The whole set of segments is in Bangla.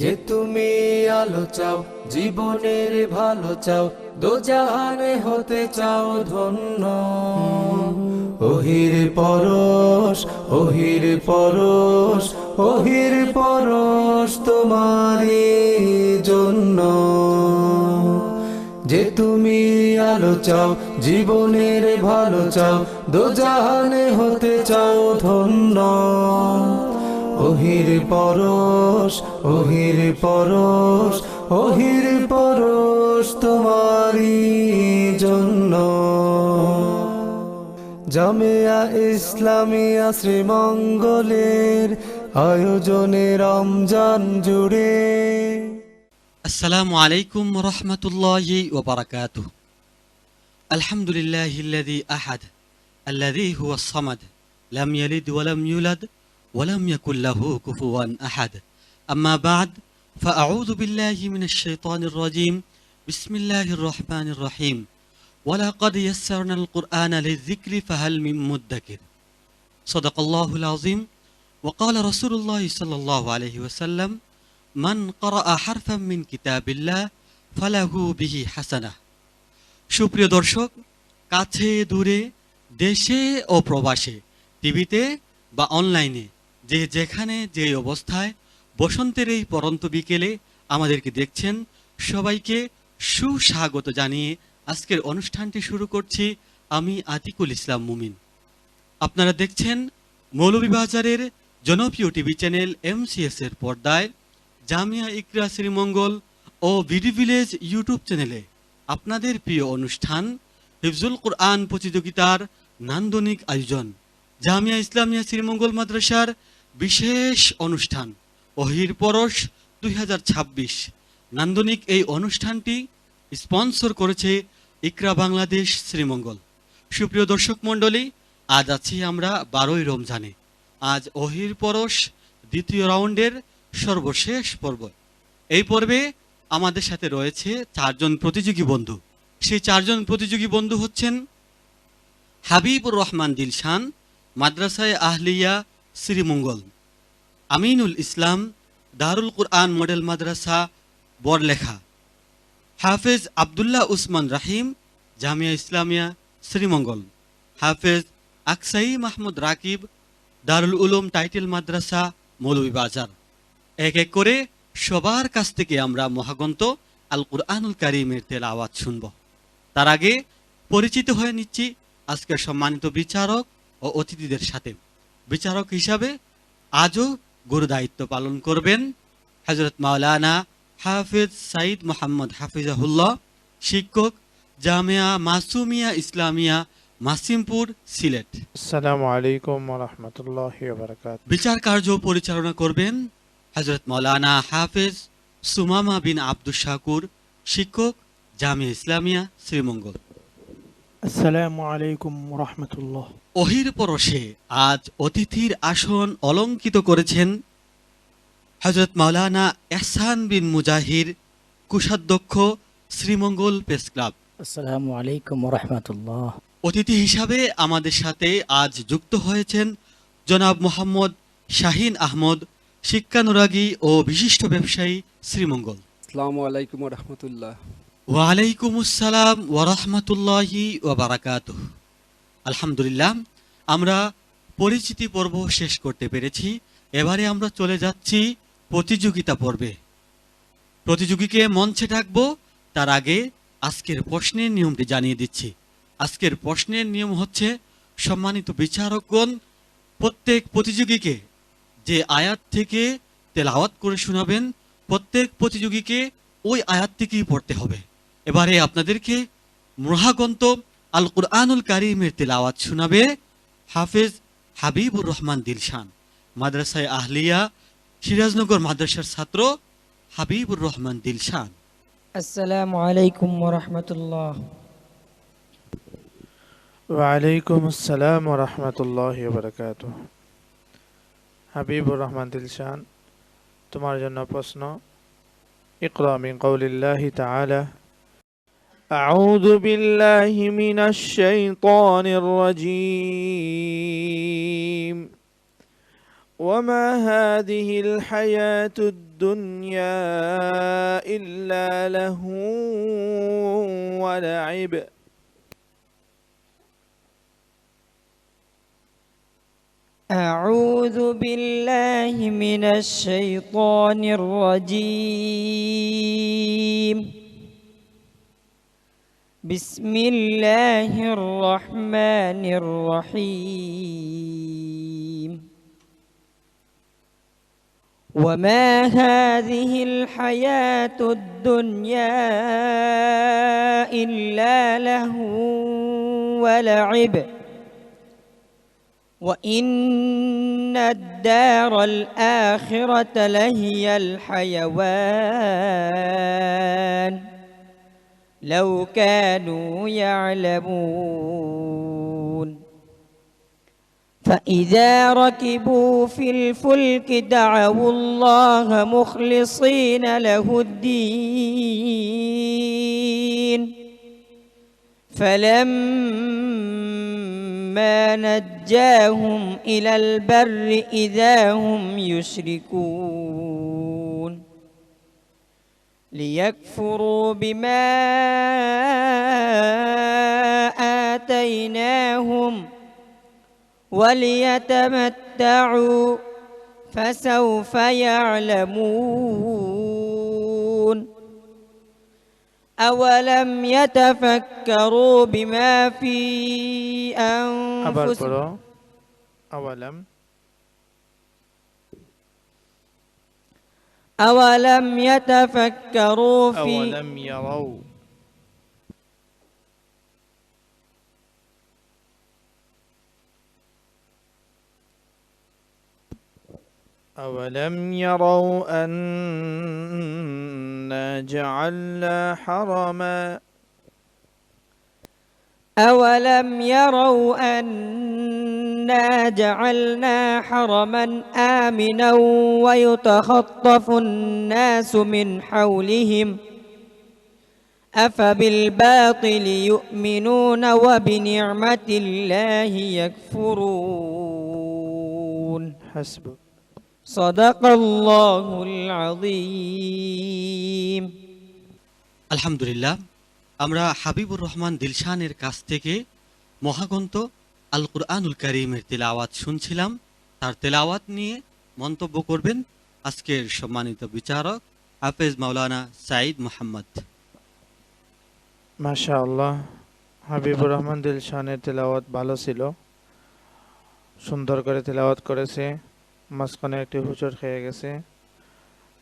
যে তুমি আলো চাও, জীবনের ভালো চাও, দোজাহানে হতে চাও ধন্য। ওহির পরশ, ওহির পরশ, ওহির পরশ তোমারই জন্য। যে তুমি আলো চাও, জীবনের ভালো চাও, দোজাহানে হতে চাও ধন্য। ওহির পরশ, ওহির পরশ, ওহির পরশ তোমারই জন্য। জামিয়া ইসলামিয়া শ্রীমঙ্গলের আয়োজনে রমজান জুড়ে। আসসালামু আলাইকুম রহমতুল্লাহি ওয়া বারাকাতুহু। আলহামদুলিল্লাহিল্লাযী আহাদ আল্লাযী হুয়াস সামাদ লাম ইয়ালিদ ওয়া লাম ইউলাদ ওয়া লাম ইয়াকুল লাহু কুফুওয়ান আহাদ। আম্মা বা'দ ফাআউযু বিল্লাহি মিনাশ শাইতানির রাজীম। বিসমিল্লাহির রহমানির রহিম। ওয়া লাকাদ ইয়াসসারনাল কুরআনা লিয-যিকরি ফাহাল মিন মুদ্দাকির। সাদাকাল্লাহুল আযীম। ওয়া ক্বালা রাসূলুল্লাহি সাল্লাল্লাহু আলাইহি ওয়াসাল্লাম মান ক্বারাআ হারফাম মিন কিতাবিল্লাহ ফালাহু বিহি হাসানাহ। সুপ্রিয় দর্শক, কাছে দূরে, দেশে ও প্রবাসে, টিভিতে বা অনলাইনে, যে যেখানে যে অবস্থায় বসন্তের এই পরন্ত বিকেলে আমাদেরকে দেখছেন, সবাইকে সুস্বাগত জানিয়ে আজকের অনুষ্ঠানটি শুরু করছি আমি আতিকুল ইসলাম মুমিন। আপনারা দেখছেন মৌলভীবাজারের জনপ্রিয় টিভি চ্যানেল MCS এর পর্দায় জামিয়া ইকরা শ্রীমঙ্গল ও বিডি ভিলেজ ইউটিউব চ্যানেলে আপনাদের প্রিয় অনুষ্ঠান হিফজুল কোরআন প্রতিযোগিতার নান্দনিক আয়োজন, জামিয়া ইসলামিয়া শ্রীমঙ্গল মাদ্রাসার বিশেষ অনুষ্ঠান ওহির পরশ 2026 নান্দনিক এই অনুষ্ঠানটি স্পন্সর করেছে ইকরা বাংলাদেশ শ্রীমঙ্গল। সুপ্রিয় দর্শক মণ্ডলী, আজ আছি আমরা 12ই রমজানে। আজ ওহির পরশ দ্বিতীয় রাউন্ডের সর্বশেষ পর্ব। এই পর্বে আমাদের সাথে রয়েছে 4 জন প্রতিযোগী বন্ধু। সেই 4 জন প্রতিযোগী বন্ধু হচ্ছেন হাবিবুর রহমান দিলশান, মাদ্রাসায়ে আহলিয়া শ্রীমঙ্গল; আমিনুল ইসলাম, দারুল কুরআন মডেল মাদ্রাসা বড়লেখা; হাফেজ আব্দুল্লাহ উসমান রাহিম, জামিয়া ইসলামিয়া শ্রীমঙ্গল; হাফেজ আকসাই মাহমুদ রাকিব, দারুল উলুম টাইটেল মাদ্রাসা মৌলভীবাজার। এক এক করে সবার কাছ থেকে আমরা মহাগ্রন্থ আল কুরআনুল কারীমের তেলাওয়াত শুনব। তার আগে পরিচিত হয়ে নিচ্ছি আজকের সম্মানিত বিচারক ও অতিথিদের সাথে। বিচারক হিসাবে আজও গুরু দায়িত্ব পালন করবেন হযরত মাওলানা হাফেজ সাইদ মোহাম্মদ হাফিজাহুল্লাহ, শিক্ষক, জামিয়া মাসুমিয়া ইসলামিয়া, মাসিমপুর, সিলেট। আসসালামু আলাইকুম ওয়া রাহমাতুল্লাহি ওয়া বারাকাতুহু। বিচার কার্য পরিচালনা করবেন হযরত মাওলানা হাফেজ সুমামা বিন আব্দুশ শাকুর, শিক্ষক, জামিয়া ইসলামিয়া শ্রীমঙ্গল। আসসালামু আলাইকুম ওয়া রাহমাতুল্লাহ। ওহির পরশে আজ অতিথির আসন অলঙ্কিত করেছেন হযরত মাওলানা এহসান বিন মুজাহির, কোষাধ্যক্ষ, শ্রীমঙ্গল প্রেস ক্লাব। আসসালামু আলাইকুম ওয়া রাহমাতুল্লাহ। অতিথি হিসাবে আমাদের সাথে আজ যুক্ত হয়েছেন জনাব মোহাম্মদ শাহিন আহমদ, শিক্ষানুরাগী ও বিশিষ্ট ব্যবসায়ী, শ্রীমঙ্গল। আসসালামু আলাইকুম ওয়া রাহমাতুল্লাহ। ওয়ালাইকুম আসসালাম ওয়া রাহমাতুল্লাহি ওয়া বারাকাতুহু। আলহামদুলিল্লাহ, আমরা পরিচিতি পর্ব শেষ করতে পেরেছি। এবারে আমরা চলে যাচ্ছি প্রতিযোগিতা পর্বে। প্রতিযোগীকে মঞ্চে ডাকবো, তার আগে আজকের প্রশ্নের নিয়মটি জানিয়ে দিচ্ছি। আজকের প্রশ্নের নিয়ম হচ্ছে, সম্মানিত বিচারকগণ প্রত্যেক প্রতিযোগীকে যে আয়াত থেকে তেলাওয়াত করে শোনাবেন, প্রত্যেক প্রতিযোগীকে ওই আয়াত থেকেই পড়তে হবে। এবারে আপনাদেরকে মহাগ্রন্থ আল কুরআনুল কারীমের তেলাওয়াত শোনাবে হাফেজ হাবিবুর রহমান দিলশান, মাদ্রাসায়ে আহলিয়া সিরাজনগর মাদ্রাসার ছাত্র হাবিবুর রহমান দিলশান। আসসালামু আলাইকুম ওয়া রাহমাতুল্লাহ। ওয়া আলাইকুম আসসালাম ওয়া রাহমাতুল্লাহি ওয়া বারাকাতুহু। হাবিবুর রহমান দিলশান, তোমার জন্য প্রশ্ন। ইকরা মিন কওলিল্লাহি তাআলা আউযু বিল্লাহি মিনাশ শাইতানির রাজীম ওয়া মা হাযিহিল হায়াতুদ الدنيا إلا لهو ولعب أعوذ بالله من الشيطان الرجيم بسم الله الرحمن الرحيم وما هذه الحياة الدنيا إلا لهو ولعب وإن الدار الآخرة لهي الحيوان لو كانوا يعلمون فإذا ركبوا في الفلك دعوا الله مخلصين له الدين فلما نجاهم إلى البر إذا هم يشركون ليكفروا بما آتيناهم وليتمتعوا فسوف يعلمون أولم يتفكروا بما في أنفسهم أولم يتفكروا في أولم يروا أولم يروا أنا جعلنا حرما أولم يروا أنا جعلنا حرما آمنا ويتخطف الناس من حولهم أفبالباطل يؤمنون وبنعمة الله يكفرون حسبك صدق الله العظيم আলহামদুলিল্লাহ, আমরা হাবিবুর রহমান দিলশানের কাছ থেকে মহাগ্রন্থ আল কুরআনুল কারীমের তেলাওয়াত শুনছিলাম। তার তেলাওয়াত নিয়ে মন্তব্য করবেন আজকের সম্মানিত বিচারক হাফেজ মাওলানা সাঈদ মোহাম্মদ। মাশাআল্লাহ, হাবিবুর রহমান দিলশানের তেলাওয়াত ভালো ছিল, সুন্দর করে তেলাওয়াত করেছে, মাঝখানে একটি হুচট খেয়ে গেছে।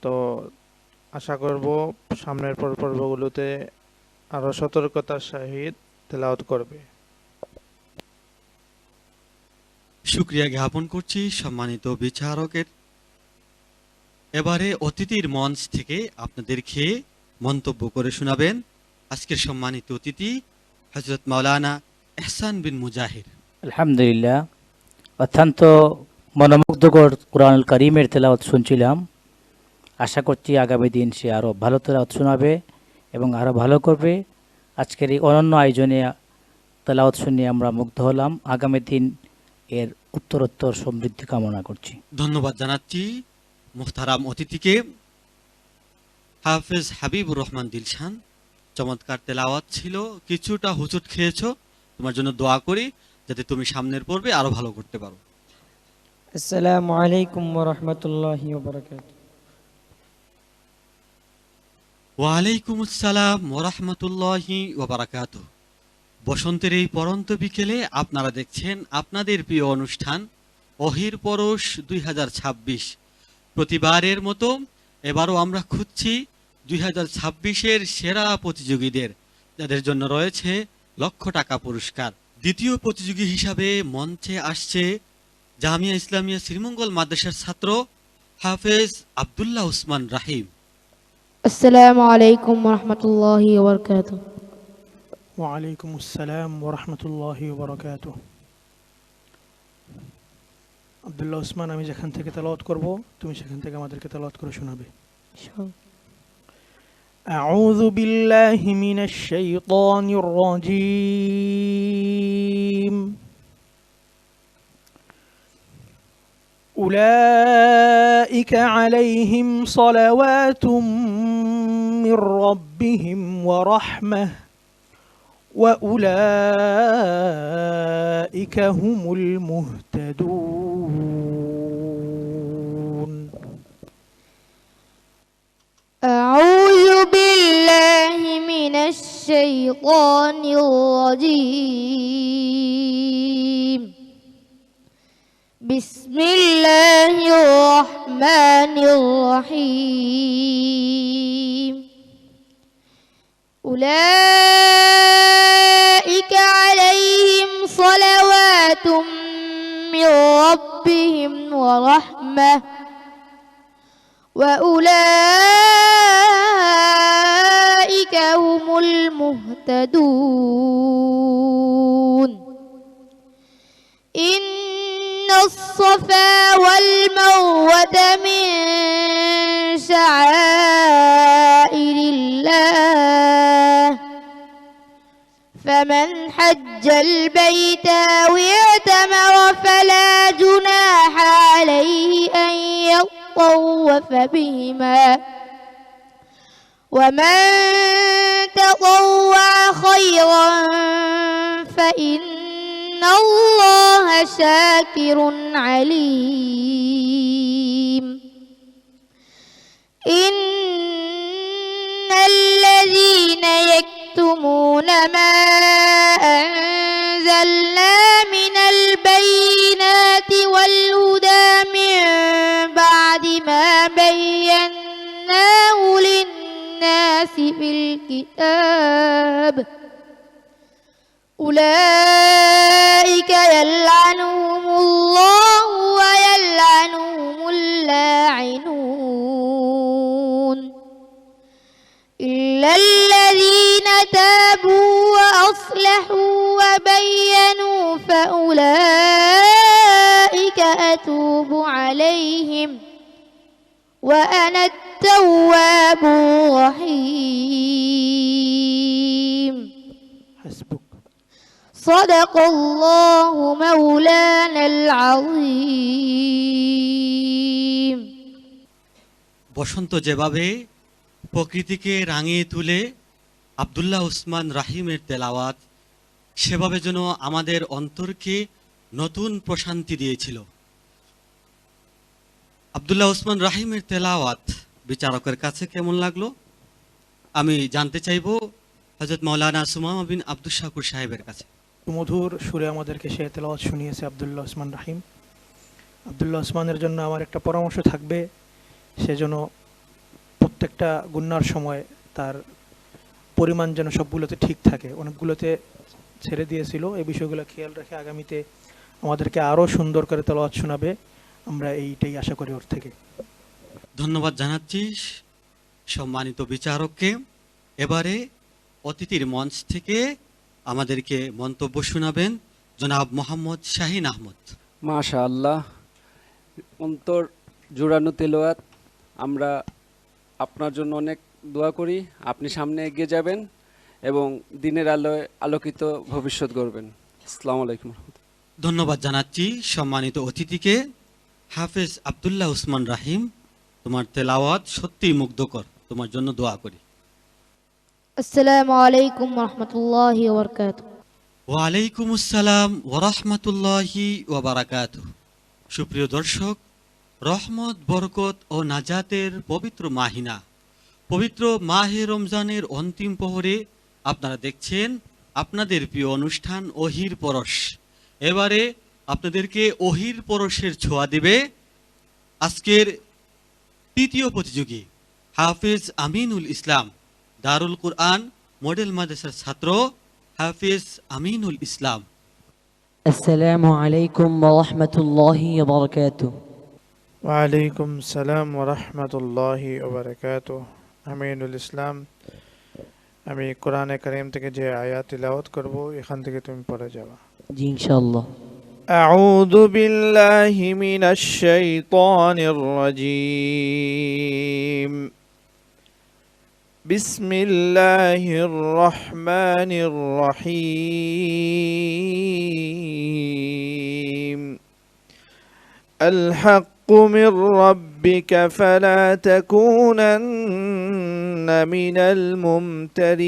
তো আশা করব সামনের পর্বগুলোতে আরো সতর্কতার সহিত তেলাওয়াত করবে। শুকরিয়া জ্ঞাপন করছি সম্মানিত বিচারকের। এবারে অতিথির মঞ্চ থেকে আপনাদেরকে মন্তব্য করে শোনাবেন আজকের সম্মানিত অতিথি হযরত মাওলানা ইহসান বিন মুজাহির। আলহামদুলিল্লাহ, অত্যন্ত মনোমুগ্ধকর কুরআনুল কারীমের তেলাওয়াত শুনছিলাম। আশা করছি আগামী দিন সে আরও ভালো তেলাওয়াত শোনাবে এবং আরও ভালো করবে। আজকের এই অনন্য আয়োজনে তেলাওয়াত শুনে আমরা মুগ্ধ হলাম। আগামী দিন এর উত্তরোত্তর সমৃদ্ধি কামনা করছি। ধন্যবাদ জানাচ্ছি মুহতারাম অতিথিকে। হাফেজ হাবিবুর রহমান দিলশান, চমৎকার তেলাওয়াত ছিল, কিছুটা হুচট খেয়েছো, তোমার জন্য দোয়া করি যাতে তুমি সামনের পর্বে আরো ভালো করতে পারো। আসসালামু আলাইকুম ওয়া রাহমাতুল্লাহি ওয়া বারাকাতুহু। ওয়ালাইকুম আসসালাম ওয়া রাহমাতুল্লাহি ওয়া বারাকাতুহু। বসন্তের এই পরন্ত বিকেলে আপনারা দেখছেন আপনাদের প্রিয় অনুষ্ঠান ওহির পরশ 2026। প্রতিবারের মতো এবারও আমরা খুঁজছি 2026-এর সেরা প্রতিযোগীদের, যাদের জন্য রয়েছে লক্ষ টাকা পুরস্কার। দ্বিতীয় প্রতিযোগী হিসাবে মঞ্চে আসছে জামিয়া ইসলামিয়া শ্রীমঙ্গল মাদ্রাসার ছাত্র হাফেজ আব্দুল্লাহ উসমান রাহিম। السلام عليكم ورحمة الله وبركاته. وعليكم السلام ورحمة الله وبركاته. আব্দুল্লাহ উসমান, আমি যেখান থেকে তেলাওয়াত করব তুমি সেখান থেকে আমাদেরকে তেলাওয়াত করে শোনাবে। أعوذ بالله من الشيطان الرجيم أولئك عليهم صلوات من ربهم ورحمة وأولئك هم المهتدون. أعوذ بالله من الشيطان الرجيم. بسم الله الرحمن الرحيم. أولئك عليهم صلوات من ربهم ورحمة وأولئك هم المهتدون. إن الصفا والمروة من شعائر الله فمن حج البيت أو اعتمر فلا جناح عليه أن يطوف بهما ومن تطوع خيرا فإن الله شاكر عليم. إن الذين يكتمون ما أنزلنا من البينات والهدى من بعد ما بيناه للناس في الكتاب أولئك يلعنهم الله ويلعنهم اللاعنون إلا الذين تابوا وأصلحوا وبينوا فأولئك أتوب عليهم وأنا التواب الرحيم. حسبك. صدق الله مولانا العظيم. বসন্ত যেভাবে প্রকৃতিকে রাঙিয়ে তুলে আব্দুল্লাহ উসমান রাহিমের তেলাওয়াত সেভাবে যেন আমাদের অন্তরকে নতুন প্রশান্তি দিয়েছিল। আব্দুল্লাহ উসমান রাহিমের তেলাওয়াত বিচারকের কাছে কেমন লাগলো আমি জানতে চাইব হযরত মাওলানা সুমামা বিন আব্দুল শাকুর সাহেবের কাছে। মধুর সুরে আমাদেরকে সে তেলাওয়াত শুনিয়েছে আব্দুল্লাহ ওসমান রাহিম। আব্দুল্লাহ ওসমানের জন্য আমার একটা পরামর্শ থাকবে, সেজন্য প্রত্যেকটা গুন্নার সময় তার পরিমাণ যেন সবগুলোতে ঠিক থাকে, অনেকগুলোতে ছেড়ে দিয়েছিল। এই বিষয়গুলো খেয়াল রেখে আগামীতে আমাদেরকে আরও সুন্দর করে তেলাওয়াত শোনাবে, আমরা এইটাই আশা করি ওর থেকে। ধন্যবাদ জানাচ্ছি সম্মানিত বিচারককে। এবারে অতিথির মঞ্চ থেকে আমাদেরকে মন্তব্য শোনাবেন জনাব মোহাম্মদ শাহিন আহমদ। মাশাআল্লাহ, অন্তর জোড়ানো তেলাওয়াত। আমরা আপনার জন্য অনেক দোয়া করি, আপনি সামনে এগিয়ে যাবেন এবং দিনের আলোয় আলোকিত ভবিষ্যৎ গড়বেন। আসসালামু আলাইকুম। ধন্যবাদ জানাচ্ছি সম্মানিত অতিথিকে। হাফেজ আব্দুল্লাহ উসমান রাহিম, তোমার তেলাওয়াত সত্যিই মুগ্ধকর, তোমার জন্য দোয়া করি। আসসালামু আলাইকুম রহমতুল্লাহি ওয়া বারাকাতুহু। ওয়ালাইকুম আসসালাম ওয়া রাহমাতুল্লাহি ওয়া বারাকাতুহু। সুপ্রিয় দর্শক, রহমত, বরকত ও নাজাতের পবিত্র মাহিনা, পবিত্র মাহে রমজানের অন্তিম প্রহরে আপনারা দেখছেন আপনাদের প্রিয় অনুষ্ঠান ওহির পরশ। এবারে আপনাদেরকে ওহির পরশের ছোঁয়া দিবে আজকের তৃতীয় প্রতিযোগী হাফেজ আমিনুল ইসলাম, দারুল কুরআন মডেল মাদ্রাসার ছাত্র হাফেজ আমিনুল ইসলাম। আসসালামু আলাইকুম ওয়া রাহমাতুল্লাহি ওয়া বারাকাতুহু। ওয়ালাইকুম সালাম ওয়া রাহমাতুল্লাহি ওয়া বারাকাতুহু। আমিনুল ইসলাম, আমি কোরআনে কারীম থেকে যে আয়াত তিলাওয়াত করব এখান থেকে তুমি পড়ে যাবা। জি ইনশাআল্লাহ। আউযু বিল্লাহি মিনাশ শাইতানির রাজীম। বিসমিল্লাহির রহমানির রহিম। الحق من ربك فلا تكونن من الممترين.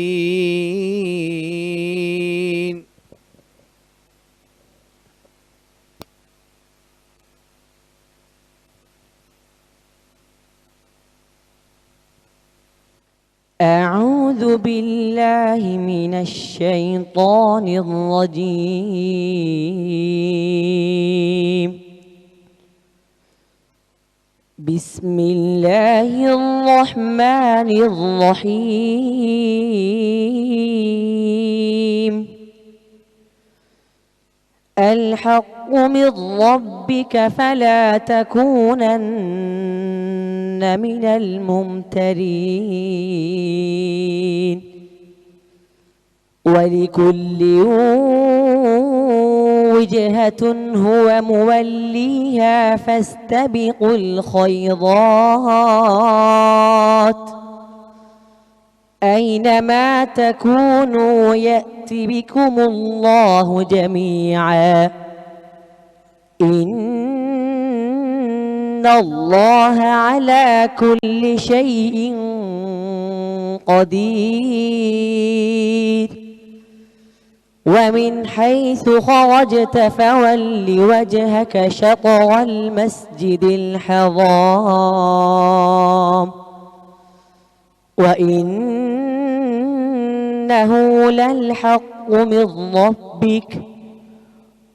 أعوذ بالله من الشيطان الرجيم. بسم الله الرحمن الرحيم. الحق من ربك فلا تكونن من الممترين. ولكل وجهة هو موليها فاستبقوا الخيرات أينما تكونوا يأت بكم الله جميعا إن الله على كل شيء قدير. ومن حيث خرجت فول وجهك شطر المسجد الحرام وإنه للحق من ربك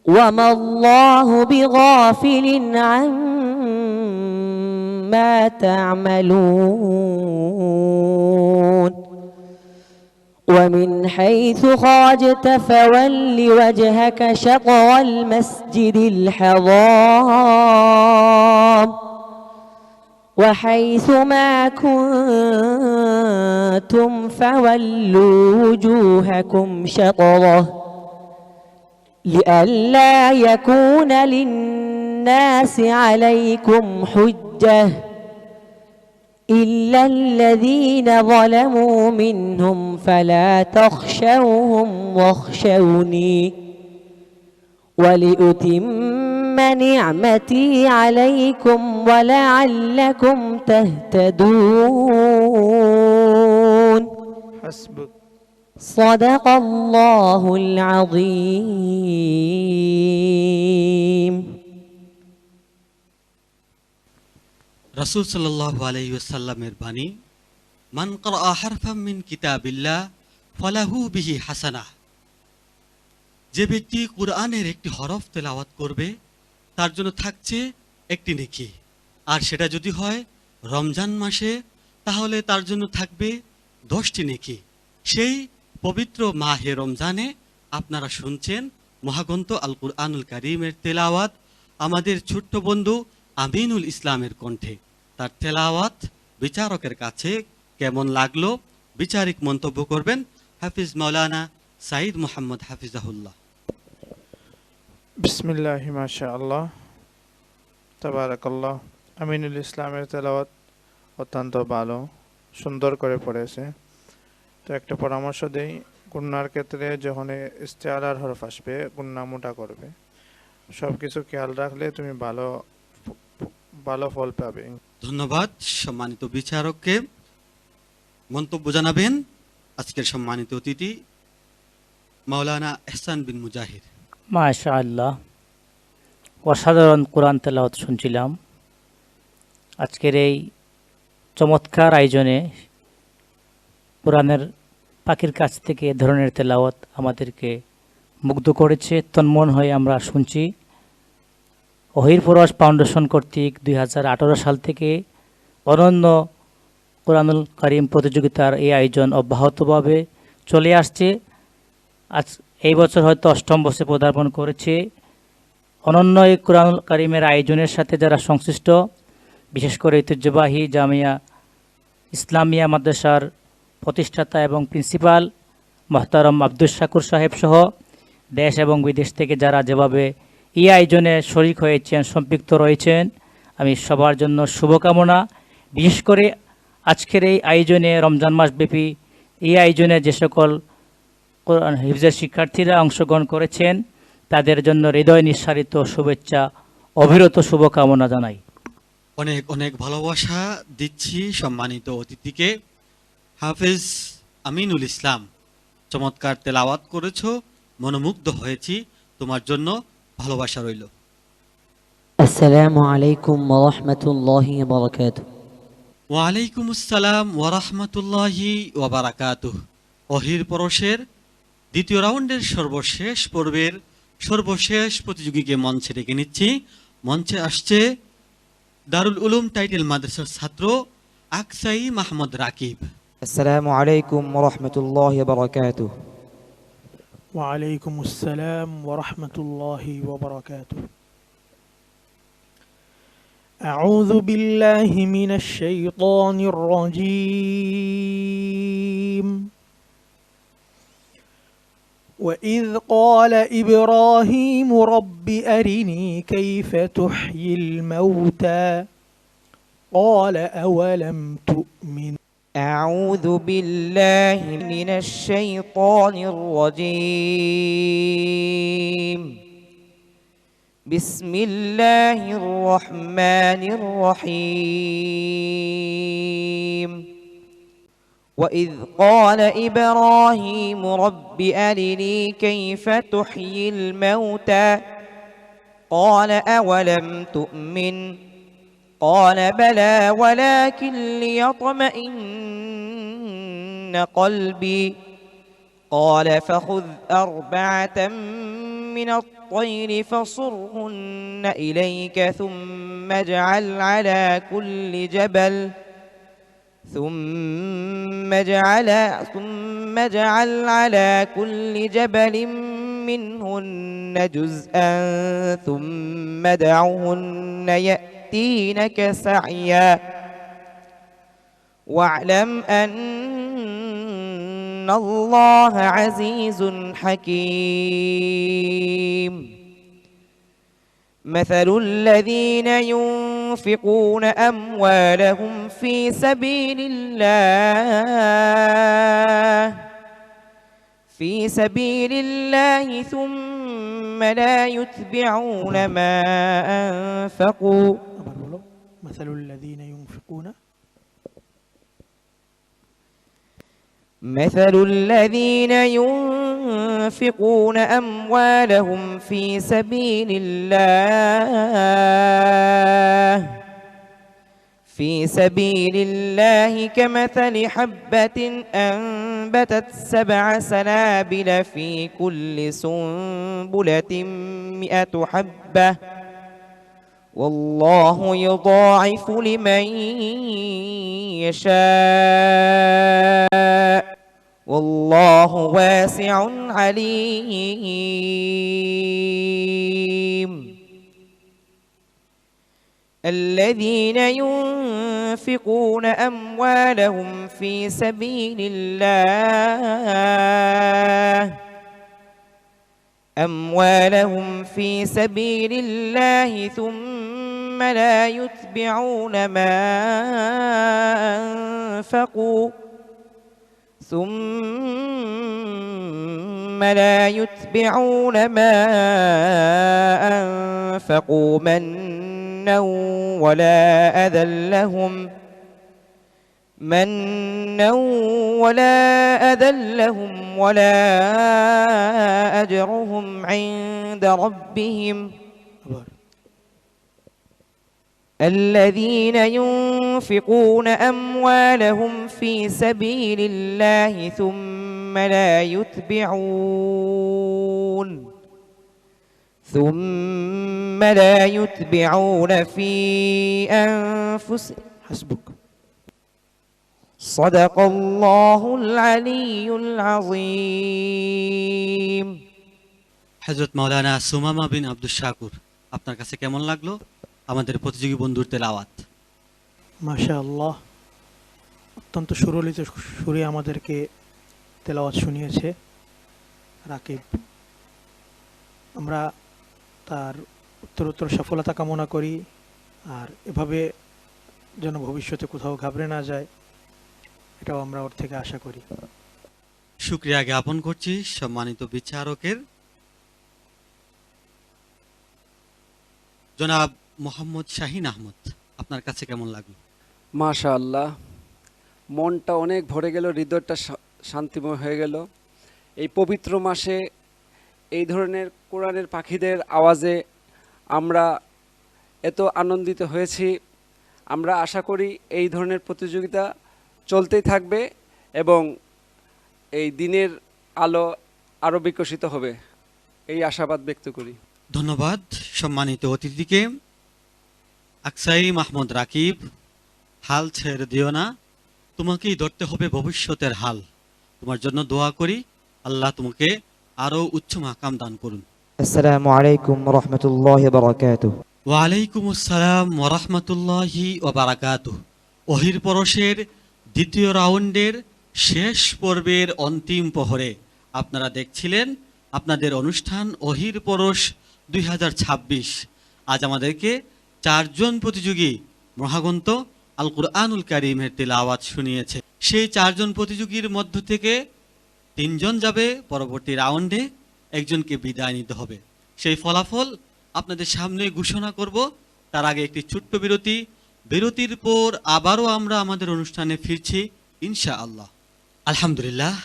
وما الله بغافل عما تعملون. ومن حيث خرجت فول وجهك شطر المسجد الحرام وحيث ما كنتم فولوا وجوهكم شطره لئلا يكون للناس عليكم حجة إلا الذين ظلموا منهم فلا تخشوهم واخشوني ولأتم نعمتي عليكم ولعلكم تهتدون. حسبك. صدق الله العظيم. রাসূল সাল্লাল্লাহু আলাইহি ওয়াসাল্লামের বাণী, মান ক্বারা হারফাম মিন কিতাবিল্লাহ ফালাহু বিহি হাসানাহ। যে ব্যক্তি কুরআনের একটি হরফ তেলাওয়াত করবে তার জন্য থাকছে একটি নেকি, আর সেটা যদি হয় রমজান মাসে তাহলে তার জন্য থাকবে 10টি নেকি। সেই পবিত্র মাহে রমজানে আপনারা শুনছেন মহাগ্রন্থ আল কুরআনুল কারীমের তেলাওয়াত আমাদের ছোট্ট বন্ধু আমিনুল ইসলামের কণ্ঠে। তার তেলাওয়াত বিচারকের কাছে কেমন লাগলো বিচারিক মন্তব্য করবেন হাফিজ মাওলানা সাইদ মোহাম্মদ হাফিজাহুল্লাহ। বিসমিল্লাহি মাশাআল্লাহ তাবারাকাল্লাহ। আমিনুল ইসলামের তেলাওয়াত অত্যন্ত ভালো, সুন্দর করে পড়েছে। তো একটা পরামর্শ দেই, গুন্নার ক্ষেত্রে যখন ইস্তেআলার হরফ আসবে গুন্না মোটা করবে। সব কিছু খেয়াল রাখলে তুমি ভালো ফল পাবে। ধন্যবাদ সম্মানিত বিচারককে। মন্তব্য জানাবেন আজকের সম্মানিত অতিথি মাওলানা ইহসান বিন মুজাহির। মাশাআল্লাহ, অসাধারণ কোরআন তেলাওয়াত শুনছিলাম। আজকের এই চমৎকার আয়োজনে কোরআনের পাখির কাছ থেকে এ ধরনের তেলাওয়াত আমাদেরকে মুগ্ধ করেছে। তন্মন হয়ে আমরা শুনছি। ওহির ফরজ ফাউন্ডেশন কর্তৃক 2018 সাল থেকে অনন্য কোরআনুল কারীম প্রতিযোগিতার এই আয়োজন অব্যাহতভাবে চলে আসছে। আজ এই বছর হয়তো 8ম বর্ষে পদার্পণ করেছে। অনন্য এই কোরআনুল কারীমের আয়োজনের সাথে যারা সংশ্লিষ্ট, বিশেষ করে ঐতিহ্যবাহী জামিয়া ইসলামিয়া মাদ্রাসার প্রতিষ্ঠাতা এবং প্রিন্সিপাল মোহতারম আব্দুস শাকুর সাহেব সহ দেশ এবং বিদেশ থেকে যারা যেভাবে এই আয়োজনে শরিক হয়েছেন, সম্পৃক্ত রয়েছেন, আমি সবার জন্য শুভকামনা। বিশেষ করে আজকের এই আয়োজনে রমজান মাসব্যাপী এই আয়োজনে যে সকল কোরআন হিফজের শিক্ষার্থীরা অংশগ্রহণ করেছেন তাদের জন্য হৃদয় নিঃসারিত শুভেচ্ছা অবিরত শুভকামনা জানাই। অনেক অনেক ভালোবাসা দিচ্ছি সম্মানিত অতিথিকে। হাফেজ আমিনুল ইসলাম, চমৎকার তেলাওয়াত করেছো, মনোমুগ্ধ হয়েছি, তোমার জন্য ভালোবাসা রইল। السلام عليكم ورحمة الله وبركاته. ওয়ালাইকুম আসসালাম ওয়া রাহমাতুল্লাহি ওয়া বারাকাতুহু। ওহির পরশের দ্বিতীয় রাউন্ডের সর্বশেষ পর্বের সর্বশেষ প্রতিযোগীকে মঞ্চে ডেকে নিচ্ছি। মঞ্চে আসছে দারুল উলুম টাইটেল মাদ্রাসার ছাত্র আকসাই মাহমুদ রাকিব। السلام عليكم ورحمة الله وبركاته. وعليكم السلام ورحمة الله وبركاته. أعوذ بالله من الشيطان الرجيم. وإذ قال إبراهيم رب أرني كيف تحيي الموتى قال أولم تؤمن. أعوذ بالله من الشيطان الرجيم. بسم الله الرحمن الرحيم. وإذ قال إبراهيم رب أرني كيف تحيي الموتى قال أولم تؤمن قال بلى ولكن ليطمئن قلبي قال فخذ أربعة من الطير فصرهن إليك ثم اجعل على كل جبل منهن جزءا ثم ادعهن يأتينك سعيا واعلم أن الله عزيز حكيم. مثل الذين ينفقون أموالهم في سبيل الله ثم لا يتبعون ما أنفقوا. مثل الذين ينفقون أموالهم في سبيل الله كمثل حبة أنبتت 7 سنابل في كل سنبلة 100 حبة والله يضاعف لمن يشاء والله واسع عليم. الذين ينفقون أموالهم في سبيل الله ثم لا يتبعون ما أنفقوا منا ولا أذى لهم ولا أجرهم عند ربهم. الذين ينفقون أموالهم في سبيل الله ثم لا يتبعون في أنفسهم. حسبك. صدق الله العلي العظيم. হযরত মাওলানা সুমামা বিন আব্দুল শাকুর, আপনার কাছে কেমন লাগলো আমাদের প্রতিযোগী বন্ধুর তেলাওয়াত? মাশাআল্লাহ, অত্যন্ত সুরলিত সুরে আমাদেরকে তেলাওয়াত শুনিয়েছে রাকিব। আমরা তার উত্তরোত্তর সফলতা কামনা করি, আর এভাবে যেন ভবিষ্যতে কোথাও ঘাবড়ে না যায়, এটাও আমরা ওর থেকে আশা করি। শুকরিয়া জ্ঞাপন করছি সম্মানিত বিচারকের। জনাব মোহাম্মদ শাহিন আহমদ, আপনার কাছে কেমন লাগলো? মাশাআল্লাহ, মনটা অনেক ভরে গেল, হৃদয়টা শান্তিময় হয়ে গেল। এই পবিত্র মাসে এই ধরনের কোরআনের পাখিদের আওয়াজে আমরা এত আনন্দিত হয়েছি। আমরা আশা করি এই ধরনের প্রতিযোগিতা চলতেই থাকবে এবং এই দিনের আলো আরও বিকশিত হবে, এই আশাবাদ ব্যক্ত করি। ধন্যবাদ সম্মানিত অতিথিকে। আকসাই মাহমুদ রাকিব, হাল ছেড়ে দিও না, তোমাকেই ধরতে হবে ভবিষ্যতের হাল। তোমার জন্য দোয়া করি, আল্লাহ তোমাকে আরো উচ্চ মাকাম দান করুন। আসসালামু আলাইকুম ওয়া রাহমাতুল্লাহি ওয়া বারাকাতুহু। ওয়ালাইকুম আসসালাম ওয়া রাহমাতুল্লাহি ওয়া বারাকাতুহু। ওহির পরশের দ্বিতীয় রাউন্ডের শেষ পর্বের অন্তিম প্রহরে আপনারা দেখছিলেন আপনাদের অনুষ্ঠান ওহির পরশ 2026। আজ আমাদেরকে 4 জন প্রতিযোগী মহাগ্রন্থ আল কুরআনুল কারীমের তিলাওয়াত শুনিয়েছে। সেই 4 জন প্রতিযোগীর মধ্য থেকে 3 জন যাবে পরবর্তী রাউন্ডে, একজনকে বিদায় নিতে হবে। সেই ফলাফল আপনাদের সামনে ঘোষণা করব। তার আগে একটি ছোট্ট বিরতি। বিরতির পর আবারও আমরা আমাদের অনুষ্ঠানে ফিরছি ইনশাআল্লাহ। আলহামদুলিল্লাহ,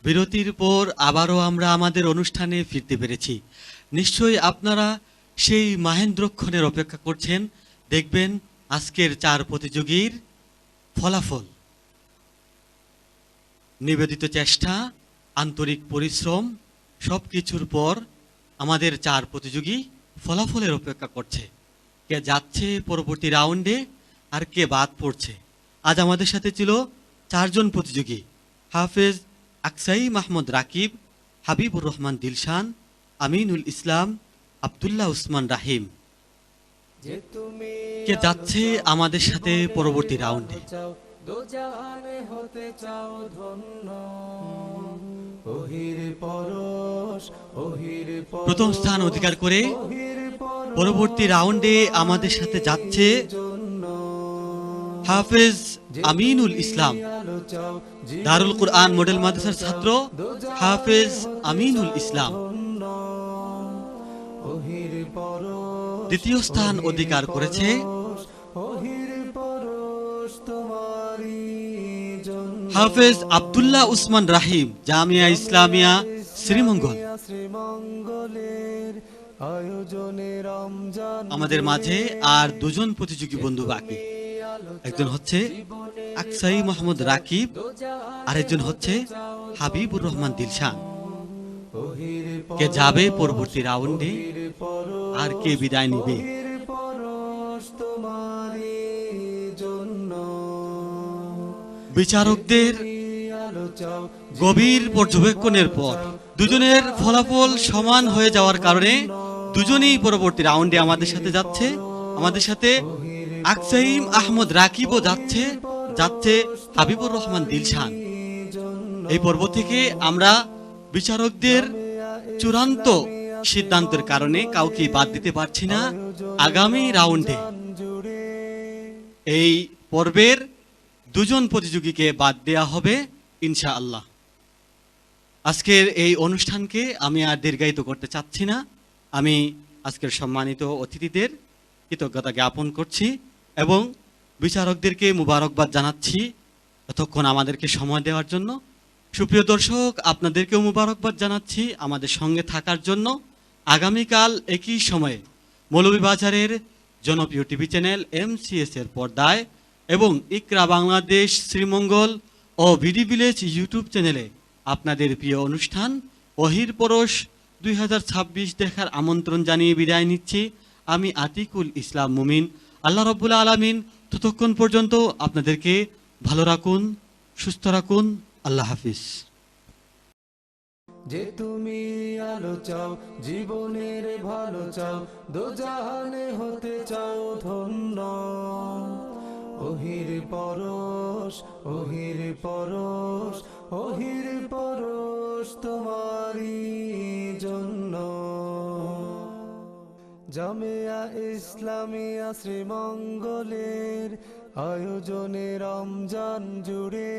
বিরতির পর আবারও আমরা আমাদের অনুষ্ঠানে ফিরতে পেরেছি। নিশ্চয়ই আপনারা সেই মাহেন্দ্রক্ষণের অপেক্ষা করছেন, দেখবেন আজকের 4 প্রতিযোগীর ফলাফল। নিবেদিত চেষ্টা, আন্তরিক পরিশ্রম, সব কিছুর পর আমাদের 4 প্রতিযোগী ফলাফলের অপেক্ষা করছে। কে যাচ্ছে পরবর্তী রাউন্ডে আর কে বাদ পড়ছে। আজ আমাদের সাথে ছিল 4 জন প্রতিযোগী, হাফেজ আকসাই মাহমুদ রাকিব, হাবিবুর রহমান দিলশান, আমিনুল ইসলাম, আব্দুল্লাহ উসমান রাহিম। কে যাচ্ছে আমাদের সাথে পরবর্তী রাউন্ডে। দোজাহানে হতে চাও ধন্য, ওহির পরশ, ওহির পরশ, প্রথম স্থান অধিকার করে পরবর্তী রাউন্ডে আমাদের সাথে যাচ্ছে হাফেজ আমিনুল ইসলাম, দারুল কুরআন মডেল মাদ্রাসার ছাত্র হাফেজ আমিনুল ইসলাম। দ্বিতীয় স্থান অধিকার করেছে হাফেজ আব্দুল্লাহ উসমান রাহিম, জামিয়া ইসলামিয়া শ্রীমঙ্গল। আমাদের মাঝে আর 2 জন প্রতিযোগী বন্ধু বাকি। একজন হচ্ছে আকসাই মাহমুদ রাকিব, আরেকজন হচ্ছে হাবিবুর রহমান দিলশান। কে যাবে পরবর্তী রাউন্ডে আর কে বিদায় নিবে? বিচারকদের গভীর পর্যবেক্ষণের পর দুজনের ফলাফল সমান হয়ে যাওয়ার কারণে দুজনেই পরবর্তী রাউন্ডে আমাদের সাথে যাচ্ছে। আমাদের সাথে আকসাইম আহমদ রাকিবও যাচ্ছে হাবিবুর রহমান দিলশান। এই পর্ব থেকে আমরা বিচারকদের চূড়ান্ত সিদ্ধান্তের কারণে কাউকে বাদ দিতে পারছি না। আগামী রাউন্ডে এই পর্বের 2 জন প্রতিযোগীকে বাদ দেয়া হবে ইনশাআল্লাহ। আজকের এই অনুষ্ঠানকে আমি আর দীর্ঘায়িত করতে চাচ্ছি না। আমি আজকের সম্মানিত অতিথিদের কৃতজ্ঞতা জ্ঞাপন করছি এবং বিচারকদেরকে মুবারকবাদ জানাচ্ছি এতক্ষণ আমাদেরকে সময় দেওয়ার জন্য। সুপ্রিয় দর্শক, আপনাদেরকেও মুবারকবাদ জানাচ্ছি আমাদের সঙ্গে থাকার জন্য। আগামীকাল একই সময়ে মৌলভীবাজারের জনপ্রিয় টিভি চ্যানেল MCS এর পর্দায় এবং ইকরা বাংলাদেশ শ্রীমঙ্গল ও ভিডি ভিলেজ ইউটিউব চ্যানেলে আপনাদের প্রিয় অনুষ্ঠান ওহির পরশ 2026 দেখার আমন্ত্রণ জানিয়ে বিদায় নিচ্ছি। আমি আতিকুল ইসলাম মুমিন। আল্লাহ রাব্বুল আলামিন ততক্ষণ পর্যন্ত আপনাদেরকে ভালো রাখুন, সুস্থ রাখুন। আল্লাহ হাফিজ। যে তুমি আলো চাও, জীবনের ভালো চাও, দোজাহানে হতে চাও ধন্য, ওহির পরশ, ওহির পরশ, ওহির পরশ তোমারই জন্য। জামিয়া ইসলামিয়া শ্রীমঙ্গলের আয়োজনে রমজান জুড়ে